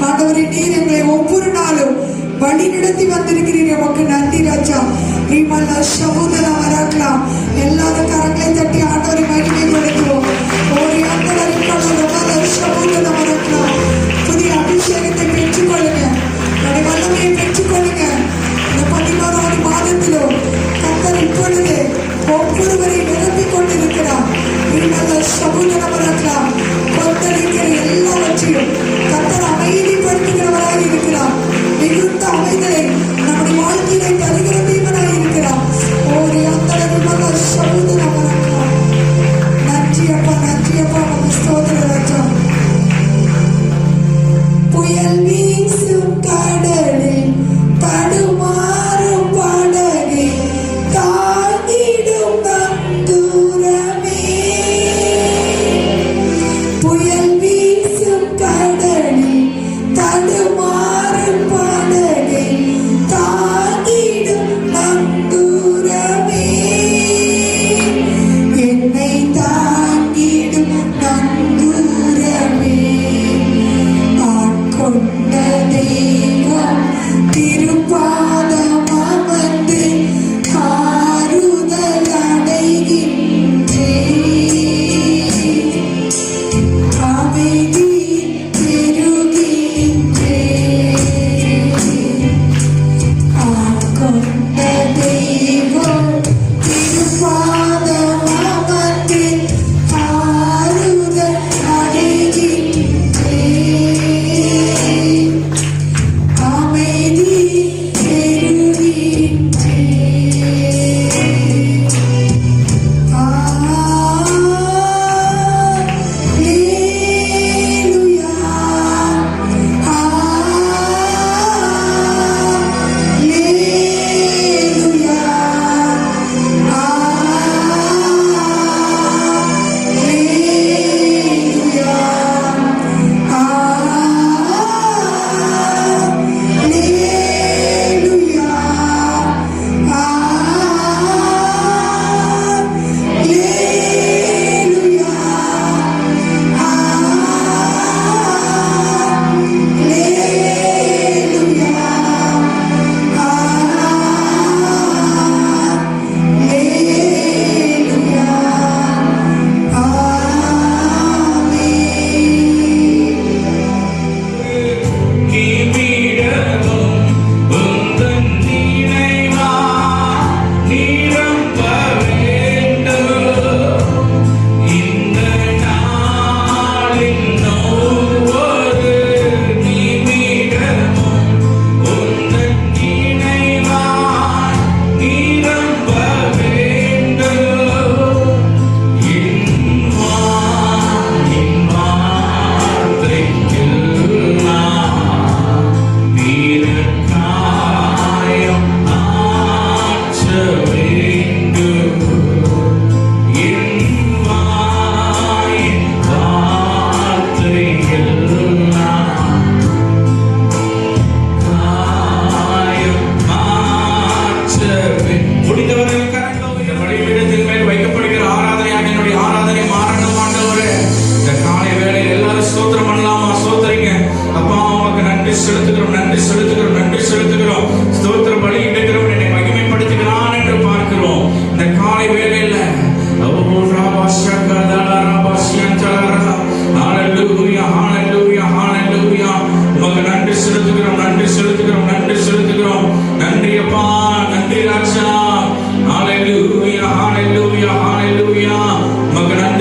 ஆண்டவரே, நீர் எங்களை ஒவ்வொரு நாளும் வழி நடத்தி வந்திருக்கிறீர், உமக்கு நன்றி ராஜா. ரீமல்லா சமுதரா வராக்கலாம். எல்லாரும் கரங்களை தட்டி ஆண்டவரை மகிமைப்படுத்துவோம். ஒரு சமுதரா வராக்கலாம். புதிய அபிஷேகத்தை பெற்றுக்கொள்ளுங்க, வல்லமையை பெற்றுக்கொள்ளுங்க. இந்த 11வது மாதத்திலும் கர்த்தர் இப்பொழுது ஒவ்வொருவரை நிரப்பிக் கொண்டிருக்கிறார். சமுதரா வராக்கலாம். கொந்தளிக்கிற எல்லாவற்றையும் கர்த்தர் அமைதிப்படுத்துகிறவராக இருக்கிறார். மிகுந்த அமைதலை நம்முடைய வாழ்க்கையை தருகிற தேவனாக இருக்கிறார். ஒரு அந்த சமுதரா வராக்கலாம். நன்றி அப்பா, நன்றி அப்பா, உங்க ஸ்தோத்திர ராஜா. புயல் வீசும் கடலில் தடுமாறும் படகை தாங்கிடும் நங்கூரமே. புயல் வீசும் கடலில் தடுமாறும் படகை தாங்கிடும் நங்கூரமே. என்னை தாங்கிடும் நங்கூரமே. ஆட்கொண்ட தெய்வம் திருப்பாதம் அமர்ந்து ஆறுதல் அடைகின்றேன். அமைதி பெறுகின்றேன். ஆட்கொண்ட தெய்வம் திருப்பாதம் அமர்ந்து ஆறுதல் அடைகின்றேன். அமைதி பெறுகின்றேன். அல்லேலூயா, அல்லேலூயா,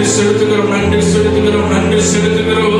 செலுத்துகிறோம், நன்றி செலுத்துகிறோம், நன்றி செலுத்துகிறோம், நன்றி செலுத்துகிறோம்.